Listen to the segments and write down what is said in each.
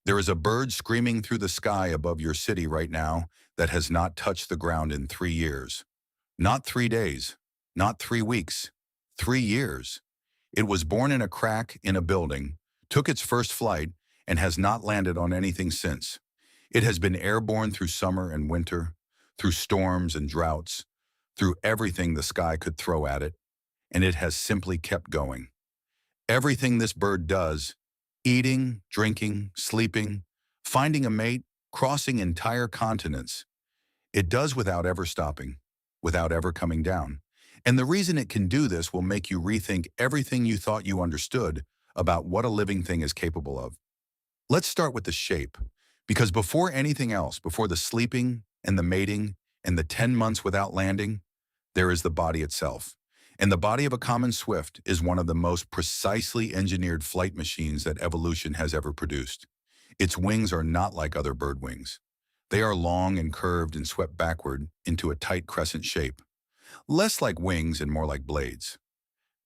There is a bird screaming through the sky above your city right now that has not touched the ground in 3 years. Not 3 days, not 3 weeks, 3 years. It was born in a crack in a building, took its first flight, and has not landed on anything since. It has been airborne through summer and winter, through storms and droughts, through everything the sky could throw at it, and it has simply kept going. Everything this bird does, eating, drinking, sleeping, finding a mate, crossing entire continents, it does without ever stopping, without ever coming down. And the reason it can do this will make you rethink everything you thought you understood about what a living thing is capable of. Let's start with the shape, because before anything else, before the sleeping and the mating and the 10 months without landing, there is the body itself. And the body of a common swift is one of the most precisely engineered flight machines that evolution has ever produced. Its wings are not like other bird wings. They are long and curved and swept backward into a tight crescent shape, less like wings and more like blades.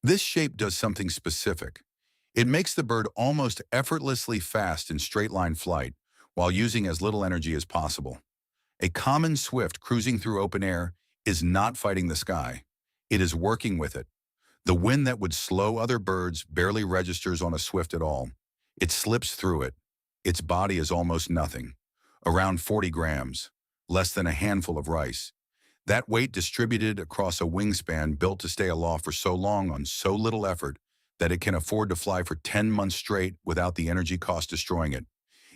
This shape does something specific. It makes the bird almost effortlessly fast in straight-line flight while using as little energy as possible. A common swift cruising through open air is not fighting the sky. It is working with it. The wind that would slow other birds barely registers on a swift at all. It slips through it. Its body is almost nothing, around 40 grams, less than a handful of rice. That weight distributed across a wingspan built to stay aloft for so long on so little effort that it can afford to fly for 10 months straight without the energy cost destroying it.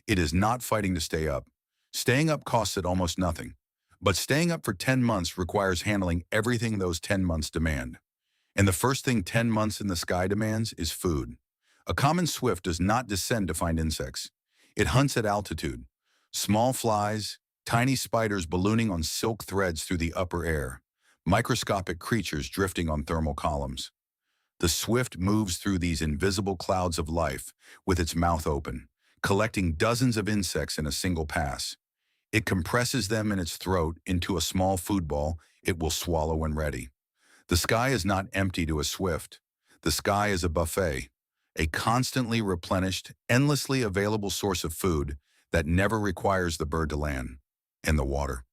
It is not fighting to stay up. Staying up costs it almost nothing. But staying up for 10 months requires handling everything those 10 months demand. And the first thing 10 months in the sky demands is food. A common swift does not descend to find insects. It hunts at altitude. Small flies, tiny spiders ballooning on silk threads through the upper air, microscopic creatures drifting on thermal columns. The swift moves through these invisible clouds of life with its mouth open, collecting dozens of insects in a single pass. It compresses them in its throat into a small food ball it will swallow when ready. The sky is not empty to a swift. The sky is a buffet, a constantly replenished, endlessly available source of food that never requires the bird to land. And the water.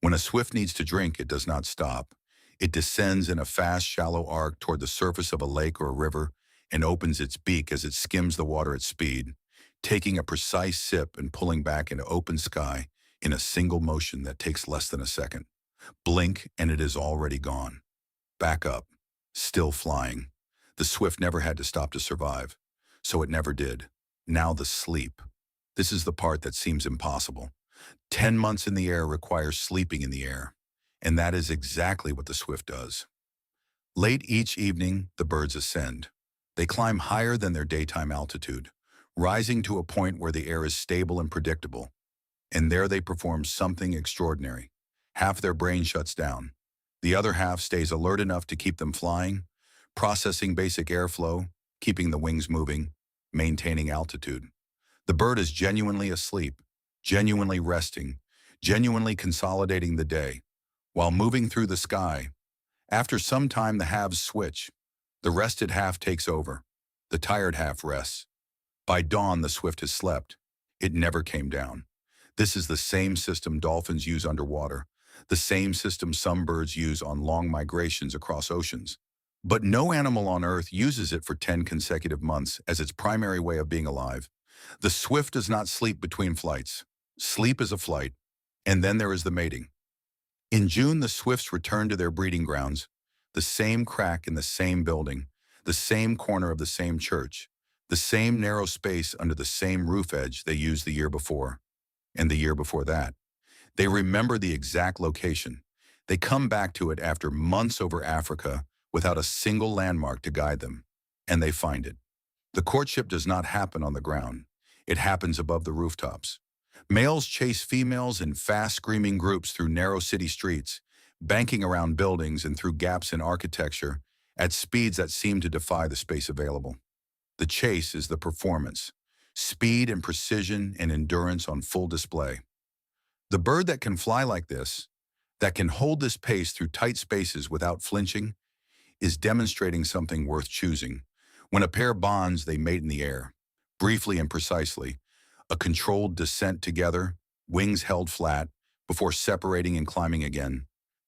When a swift needs to drink, it does not stop. It descends in a fast, shallow arc toward the surface of a lake or a river and opens its beak as it skims the water at speed, taking a precise sip and pulling back into open sky in a single motion that takes less than a second. Blink and it is already gone. Back up, still flying. The swift never had to stop to survive, so it never did. Now the sleep. This is the part that seems impossible. 10 months in the air requires sleeping in the air, and that is exactly what the swift does. Late each evening, the birds ascend. They climb higher than their daytime altitude, rising to a point where the air is stable and predictable. And there they perform something extraordinary. Half their brain shuts down. The other half stays alert enough to keep them flying, processing basic airflow, keeping the wings moving, maintaining altitude. The bird is genuinely asleep, genuinely resting, genuinely consolidating the day, while moving through the sky. After some time, the halves switch. The rested half takes over. The tired half rests. By dawn, the swift has slept. It never came down. This is the same system dolphins use underwater, the same system some birds use on long migrations across oceans. But no animal on Earth uses it for 10 consecutive months as its primary way of being alive. The swift does not sleep between flights. Sleep is a flight, and then there is the mating. In June, the swifts return to their breeding grounds, the same crack in the same building, the same corner of the same church, the same narrow space under the same roof edge they used the year before, and the year before that. They remember the exact location. They come back to it after months over Africa without a single landmark to guide them, and they find it. The courtship does not happen on the ground. It happens above the rooftops. Males chase females in fast, screaming groups through narrow city streets, banking around buildings and through gaps in architecture at speeds that seem to defy the space available. The chase is the performance, speed and precision and endurance on full display. The bird that can fly like this, that can hold this pace through tight spaces without flinching, is demonstrating something worth choosing. When a pair bonds, they mate in the air, briefly and precisely. A controlled descent together, wings held flat, before separating and climbing again.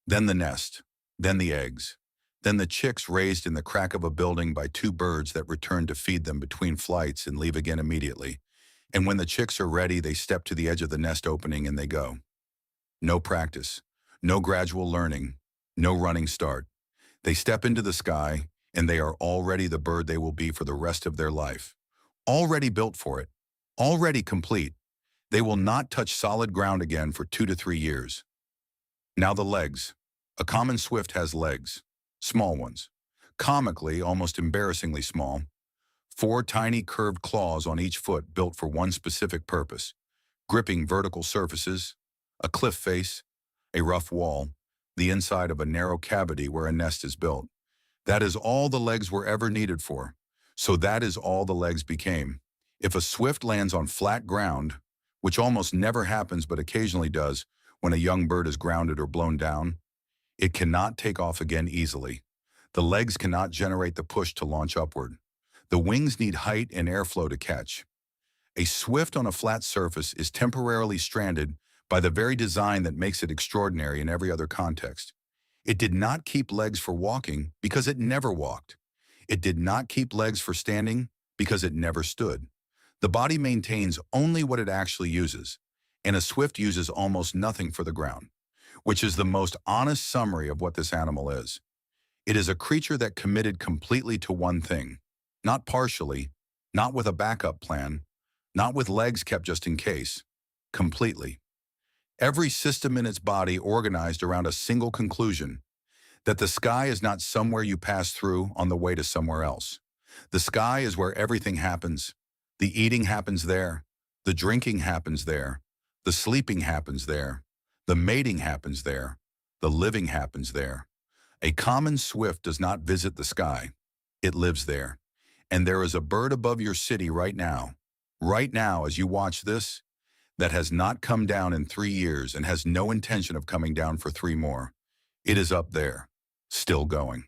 Then the nest, then the eggs, then the chicks raised in the crack of a building by two birds that return to feed them between flights and leave again immediately. And when the chicks are ready, they step to the edge of the nest opening and they go. No practice, no gradual learning, no running start. They step into the sky, and they are already the bird they will be for the rest of their life. Already built for it, already complete. They will not touch solid ground again for 2 to 3 years. Now the legs. A common swift has legs, small ones, comically, almost embarrassingly small. 4 tiny curved claws on each foot built for one specific purpose, gripping vertical surfaces, a cliff face, a rough wall, the inside of a narrow cavity where a nest is built. That is all the legs were ever needed for. So that is all the legs became. If a swift lands on flat ground, which almost never happens but occasionally does when a young bird is grounded or blown down, it cannot take off again easily. The legs cannot generate the push to launch upward. The wings need height and airflow to catch. A swift on a flat surface is temporarily stranded by the very design that makes it extraordinary in every other context. It did not keep legs for walking because it never walked. It did not keep legs for standing because it never stood. The body maintains only what it actually uses, and a swift uses almost nothing for the ground, which is the most honest summary of what this animal is. It is a creature that committed completely to one thing, not partially, not with a backup plan, not with legs kept just in case, completely. Every system in its body organized around a single conclusion, that the sky is not somewhere you pass through on the way to somewhere else. The sky is where everything happens. The eating happens there. The drinking happens there. The sleeping happens there. The mating happens there. The living happens there. A common swift does not visit the sky. It lives there. And there is a bird above your city right now as you watch this, that has not come down in 3 years and has no intention of coming down for 3 more. It is up there, still going.